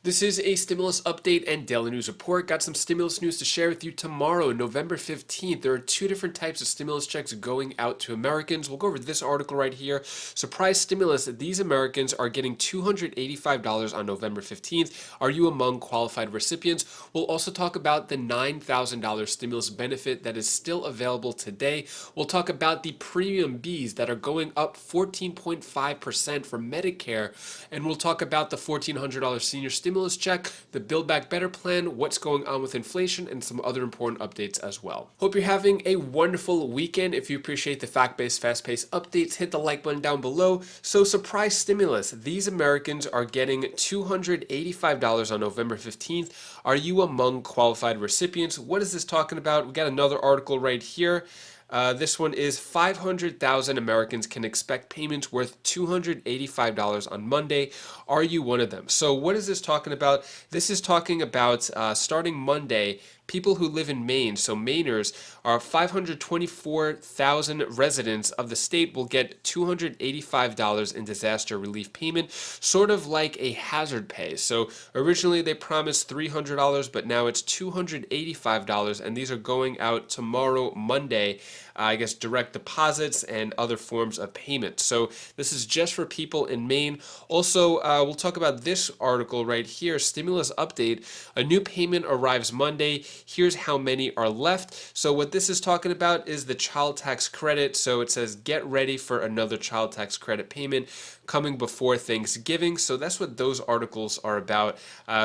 This is a stimulus update and daily news report. Got some stimulus news to share with you tomorrow, November 15th. There are two different types of stimulus checks going out to Americans. We'll go over this article right here. Surprise stimulus. These Americans are getting $285 on November 15th. Are you among qualified recipients? We'll also talk about the $9,000 stimulus benefit that is still available today. We'll talk about the premium Bs that are going up 14.5% for Medicare. And we'll talk about the $1,400 senior stimulus check, the Build Back Better plan, what's going on with inflation, and some other important updates as well. Hope you're having a wonderful weekend. If you appreciate the fact-based, fast-paced updates, hit the like button down below. So surprise stimulus. These Americans are getting $285 on November 15th. Are you among qualified recipients? What is this talking about? We got another article right here. This one is 500,000 Americans can expect payments worth $285 on Monday. Are you one of them? So what is this talking about? This is talking about starting Monday, people who live in Maine, so Mainers, are 524,000 residents of the state will get $285 in disaster relief payment, sort of like a hazard pay. So originally they promised $300, but now it's $285, and these are going out tomorrow, Monday. I guess direct deposits and other forms of payment. So this is just for people in Maine. Also, we'll talk about this article right here, stimulus update. A new payment arrives Monday. Here's how many are left. So what this is talking about is the child tax credit. So it says get ready for another child tax credit payment coming before Thanksgiving. So that's what those articles are about.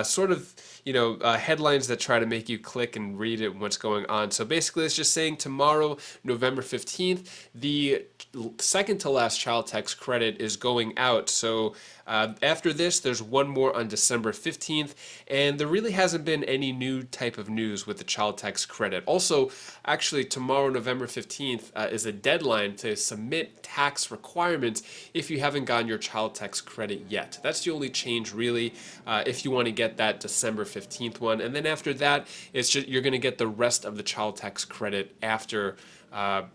Sort of, headlines that try to make you click and read it, what's going on. So basically it's just saying tomorrow, November 15th, the second to last child tax credit is going out. So after this, there's one more on December 15th, and there really hasn't been any new type of news with the child tax credit. Also, actually, tomorrow, November 15th, is a deadline to submit tax requirements if you haven't gotten your child tax credit yet. That's the only change, really, if you want to get that December 15th one. And then after that, it's just you're going to get the rest of the child tax credit after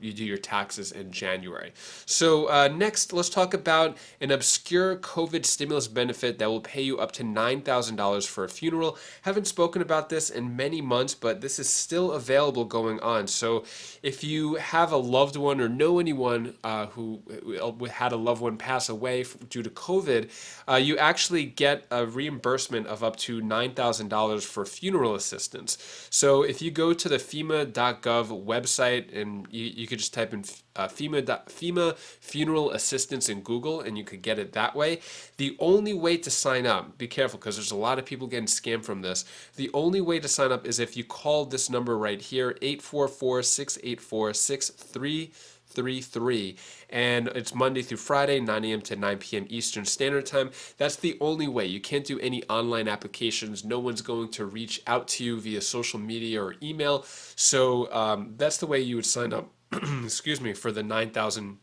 you do your taxes in January. So next, let's talk about an obscure COVID stimulus benefit that will pay you up to $9,000 for a funeral. Haven't spoken about this in many months, but this is still available going on. So if you have a loved one or know anyone who had a loved one pass away due to COVID, you actually get a reimbursement of up to $9,000 for funeral assistance. So if you go to the FEMA.gov website, and you could just type in FEMA funeral assistance in Google, and you could get it that way. The only way to sign up, be careful because there's a lot of people getting scammed from this. The only way to sign up is if you call this number right here, 844-684-6333, and it's Monday through Friday, 9 a.m. to 9 p.m. Eastern Standard Time. That's the only way. You can't do any online applications. No one's going to reach out to you via social media or email. So that's the way you would sign up, excuse me, for the $9,000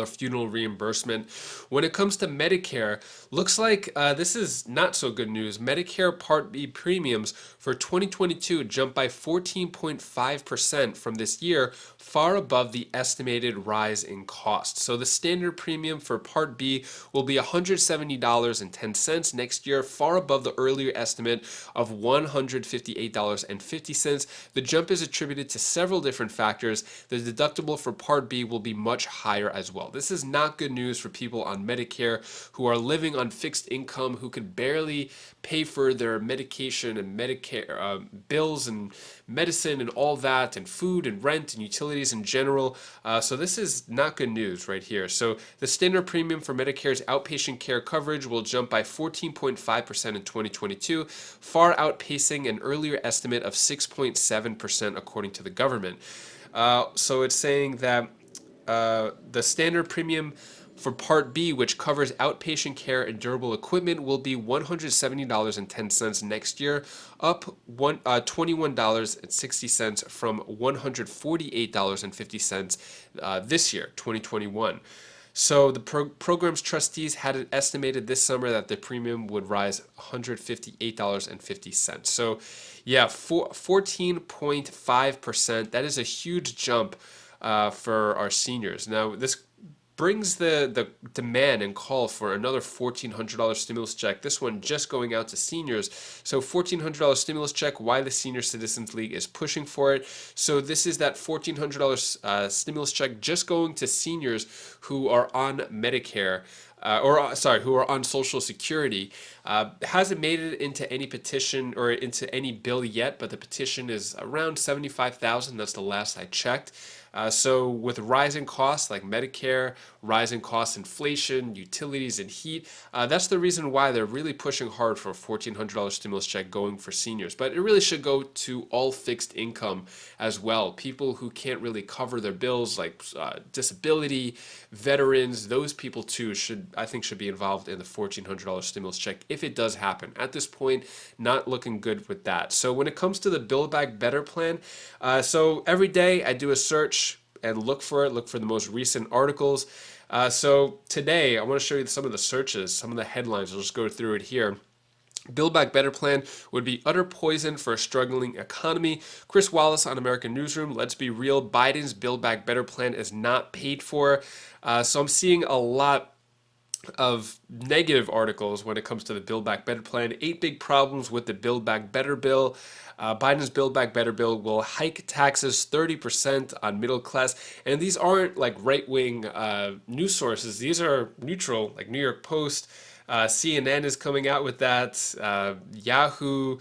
funeral reimbursement. When it comes to Medicare, looks like this is not so good news. Medicare Part B premiums for 2022 jumped by 14.5% from this year, far above the estimated rise in cost. So the standard premium for Part B will be $170.10 next year, far above the earlier estimate of $158.50. The jump is attributed to several different factors. The deductible for Part B will be much higher as well. This is not good news for people on Medicare who are living on fixed income, who could barely pay for their medication and Medicare bills and medicine and all that, and food and rent and utilities in general. So this is not good news right here. So the standard premium for Medicare's outpatient care coverage will jump by 14.5% in 2022, far outpacing an earlier estimate of 6.7% according to the government. So it's saying that the standard premium for Part B, which covers outpatient care and durable equipment, will be $170.10 next year, up $21.60 from $148.50 this year, 2021. So the program's trustees had it estimated this summer that the premium would rise $158.50. So yeah, 14.5%. That is a huge jump for our seniors. Now, this brings the demand and call for another $1,400 stimulus check, this one just going out to seniors. So $1,400 stimulus check, why the Senior Citizens League is pushing for it. So this is that $1,400 stimulus check just going to seniors who are on Medicare, who are on Social Security. Hasn't made it into any petition or into any bill yet, but the petition is around 75,000. That's the last I checked. So with rising costs like Medicare, rising costs, inflation, utilities, and heat, that's the reason why they're really pushing hard for a $1,400 stimulus check going for seniors. But it really should go to all fixed income as well. People who can't really cover their bills, like disability, veterans, those people too I think should be involved in the $1,400 stimulus check if it does happen. At this point, not looking good with that. So when it comes to the Build Back Better plan, so every day I do a search and look for the most recent articles. So today I want to show you some of the searches, some of the headlines. I'll just go through it here. Build Back Better plan would be utter poison for a struggling economy. Chris Wallace on American Newsroom. Let's be real, Biden's Build Back Better plan is not paid for. So I'm seeing a lot of negative articles when it comes to the Build Back Better plan. 8 big problems with the Build Back Better bill. Biden's Build Back Better bill will hike taxes 30% on middle class. And these aren't like right-wing news sources. These are neutral, like New York Post. CNN is coming out with that. Yahoo.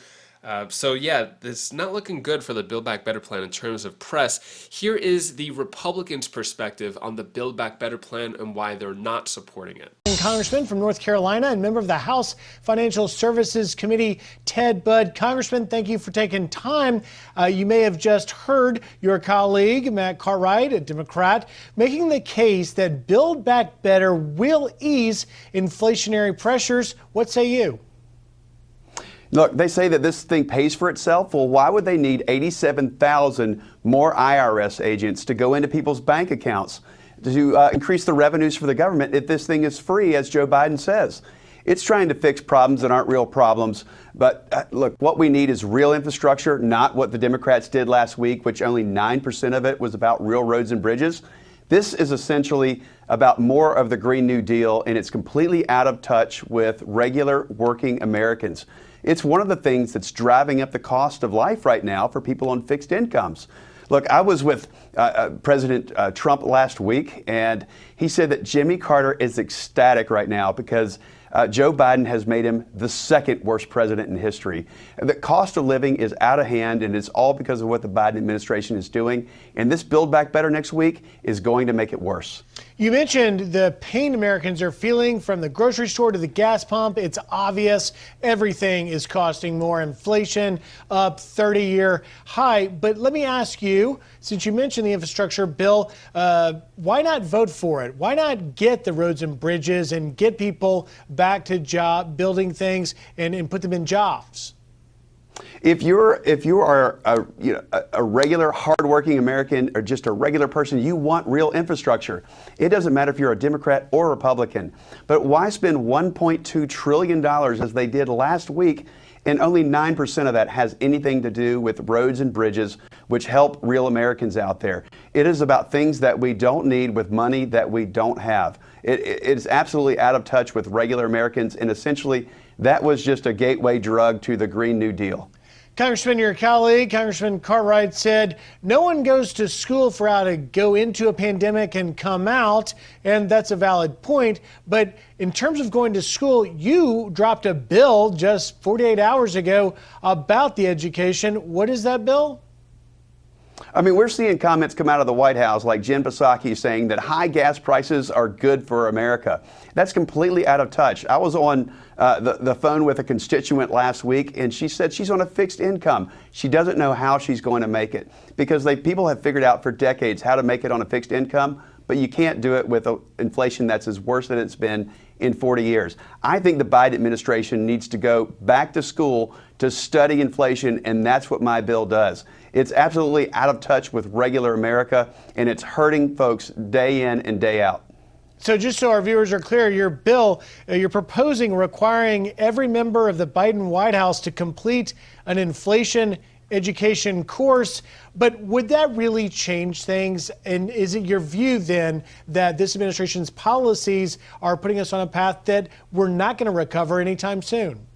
So yeah, it's not looking good for the Build Back Better plan in terms of press. Here is the Republicans' perspective on the Build Back Better plan and why they're not supporting it. Congressman from North Carolina and member of the House Financial Services Committee, Ted Budd. Congressman, thank you for taking time. You may have just heard your colleague, Matt Cartwright, a Democrat, making the case that Build Back Better will ease inflationary pressures. What say you? Look, they say that this thing pays for itself. Well, why would they need 87,000 more IRS agents to go into people's bank accounts to increase the revenues for the government if this thing is free, as Joe Biden says? It's trying to fix problems that aren't real problems. But look, what we need is real infrastructure, not what the Democrats did last week, which only 9% of it was about real roads and bridges. This is essentially about more of the Green New Deal, and it's completely out of touch with regular working Americans. It's one of the things that's driving up the cost of life right now for people on fixed incomes. Look, I was with President Trump last week, and he said that Jimmy Carter is ecstatic right now because Joe Biden has made him the second worst president in history. The cost of living is out of hand, and it's all because of what the Biden administration is doing. And this Build Back Better next week is going to make it worse. You mentioned the pain Americans are feeling from the grocery store to the gas pump. It's obvious everything is costing more. Inflation up 30-year high. But let me ask you, since you mentioned the infrastructure bill, why not vote for it? Why not get the roads and bridges and get people back to building things and put them in jobs? If you are a regular, hardworking American or just a regular person, you want real infrastructure. It doesn't matter if you're a Democrat or Republican. But why spend $1.2 trillion as they did last week, and only 9% of that has anything to do with roads and bridges, which help real Americans out there? It is about things that we don't need with money that we don't have. It is absolutely out of touch with regular Americans, and essentially that was just a gateway drug to the Green New Deal. Congressman, your colleague, Congressman Cartwright, said no one goes to school for how to go into a pandemic and come out, and that's a valid point. But in terms of going to school, you dropped a bill just 48 hours ago about the education. What is that bill? I mean, we're seeing comments come out of the White House like Jen Psaki saying that high gas prices are good for America. That's completely out of touch. I was on the phone with a constituent last week, and she said she's on a fixed income. She doesn't know how she's going to make it because people have figured out for decades how to make it on a fixed income, but you can't do it with inflation that's as worse than it's been in 40 years. I think the Biden administration needs to go back to school to study inflation, and that's what my bill does. It's absolutely out of touch with regular America, and it's hurting folks day in and day out. So just so our viewers are clear, your bill, you're proposing requiring every member of the Biden White House to complete an inflation education course. But would that really change things? And is it your view then that this administration's policies are putting us on a path that we're not going to recover anytime soon?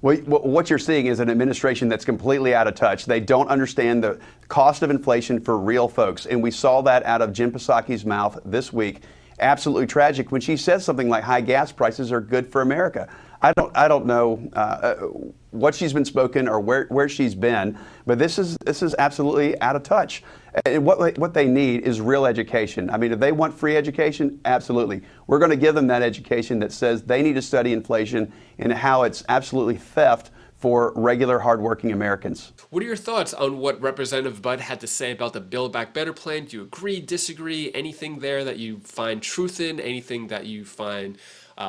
Well, what you're seeing is an administration that's completely out of touch. They don't understand the cost of inflation for real folks. And we saw that out of Jen Psaki's mouth this week. Absolutely tragic when she says something like high gas prices are good for America. I don't know what she's been spoken or where she's been, but this is absolutely out of touch. And what they need is real education. I mean, if they want free education, absolutely. We're going to give them that education that says they need to study inflation and how it's absolutely theft for regular, hardworking Americans. What are your thoughts on what Representative Budd had to say about the Build Back Better plan? Do you agree, disagree? Anything there that you find truth in? Anything that you find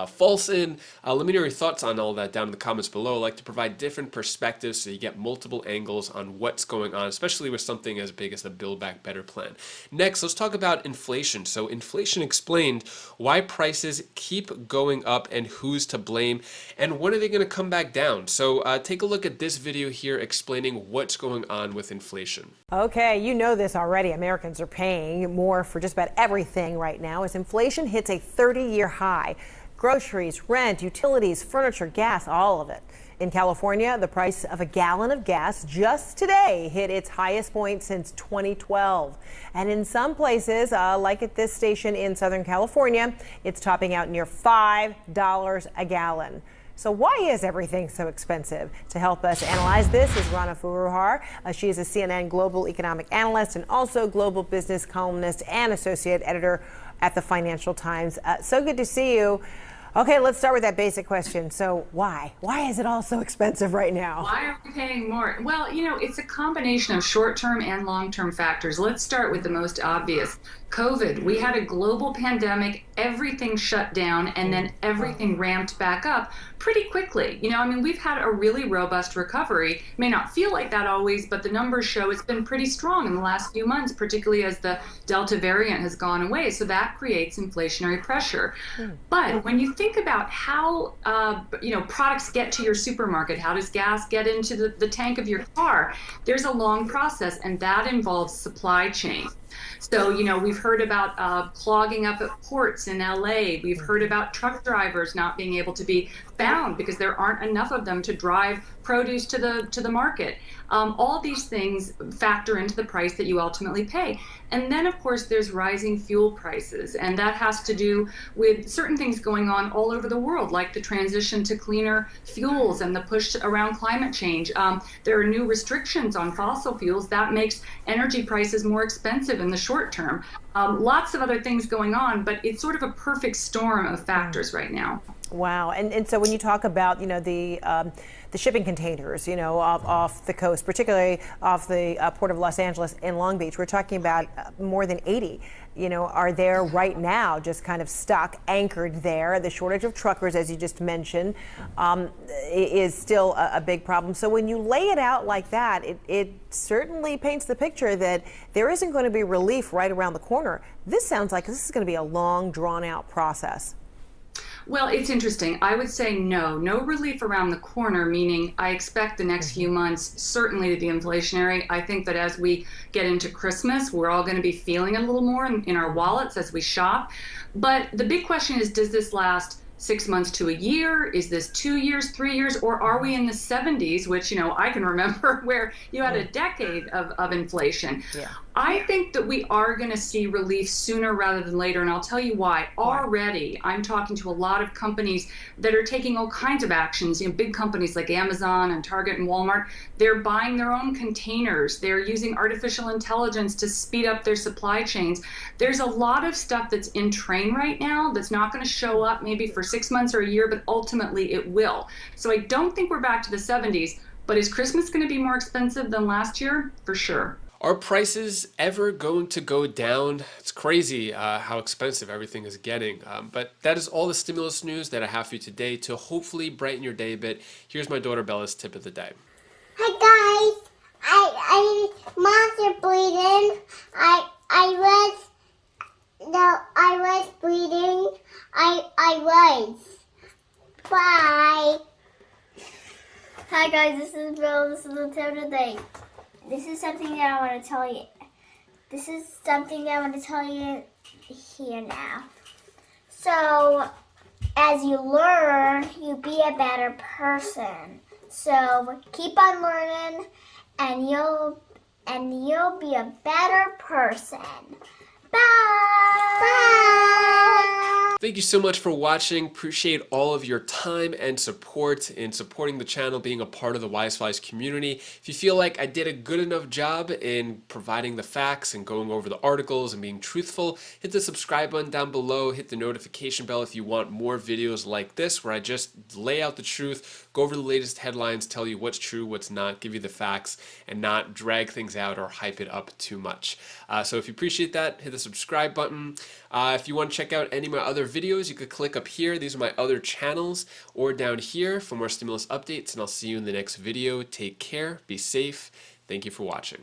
false in? Let me know your thoughts on all that down in the comments below. I like to provide different perspectives so you get multiple angles on what's going on, especially with something as big as the Build Back Better plan. Next, let's talk about inflation. So Inflation Explained, why prices keep going up and who's to blame, and when are they going to come back down? So take a look at this video here explaining what's going on with inflation. Okay, you know this already. Americans are paying more for just about everything right now as inflation hits a 30-year high. Groceries, rent, utilities, furniture, gas, all of it. In California, the price of a gallon of gas just today hit its highest point since 2012. And in some places, like at this station in Southern California, it's topping out near $5 a gallon. So why is everything so expensive? To help us analyze this is Rana Foroohar. She is a CNN global economic analyst and also global business columnist and associate editor at the Financial Times. So good to see you. Okay, let's start with that basic question. So why? Why is it all so expensive right now? Why are we paying more? Well, you know, it's a combination of short-term and long-term factors. Let's start with the most obvious. COVID. We had a global pandemic, everything shut down, and then everything ramped back up pretty quickly. You know, I mean, we've had a really robust recovery. It may not feel like that always, but the numbers show it's been pretty strong in the last few months, particularly as the Delta variant has gone away. So that creates inflationary pressure. But when you think about how, you know, products get to your supermarket, how does gas get into the tank of your car? There's a long process, and that involves supply chain. So, you know, we've heard about clogging up at ports in LA. We've heard about truck drivers not being able to be found because there aren't enough of them to drive produce to the market. All these things factor into the price that you ultimately pay. And then, of course, there's rising fuel prices, and that has to do with certain things going on all over the world, like the transition to cleaner fuels and the push around climate change. There are new restrictions on fossil fuels that makes energy prices more expensive in the short term. Lots of other things going on, but it's sort of a perfect storm of factors right now. Wow. And so when you talk about, you know, the shipping containers, you know, off the coast, particularly off the Port of Los Angeles and Long Beach, we're talking about more than 80, you know, are there right now just kind of stuck, anchored there. The shortage of truckers, as you just mentioned, is still a big problem. So when you lay it out like that, it certainly paints the picture that there isn't going to be relief right around the corner. This sounds like this is going to be a long, drawn-out process. Well, it's interesting. I would say no relief around the corner, meaning I expect the next few months certainly to be inflationary. I think that as we get into Christmas, we're all going to be feeling a little more in our wallets as we shop. But the big question is, does this last 6 months to a year? Is this 2 years, 3 years, or are we in the 70s, which, you know, I can remember where you had a decade of inflation. Yeah. I think that we are going to see relief sooner rather than later, and I'll tell you why. Already, I'm talking to a lot of companies that are taking all kinds of actions. You know, big companies like Amazon and Target and Walmart, they're buying their own containers. They're using artificial intelligence to speed up their supply chains. There's a lot of stuff that's in train right now that's not going to show up maybe for 6 months or a year, but ultimately it will. So I don't think we're back to the 70s, but is Christmas going to be more expensive than last year? For sure. Are prices ever going to go down? It's crazy how expensive everything is getting. But that is all the stimulus news that I have for you today to hopefully brighten your day a bit. Here's my daughter Bella's tip of the day. Hi guys, I mom's bleeding. I was bleeding. I was. Bye. Hi guys, this is Bill. This is the tip today. This is something that I want to tell you. This is something that I want to tell you here now. So, as you learn, you be a better person. So keep on learning, and you'll be a better person. Bye. Bye. Thank you so much for watching. Appreciate all of your time and support in supporting the channel, being a part of the Wiseflies community. If you feel like I did a good enough job in providing the facts and going over the articles and being truthful, hit the subscribe button down below, hit the notification bell if you want more videos like this where I just lay out the truth, go over the latest headlines, tell you what's true, what's not, give you the facts, and not drag things out or hype it up too much. So if you appreciate that, hit the subscribe button. If you want to check out any of my other videos, you could click up here. These are my other channels, or down here for more stimulus updates, and I'll see you in the next video. Take care, be safe. Thank you for watching.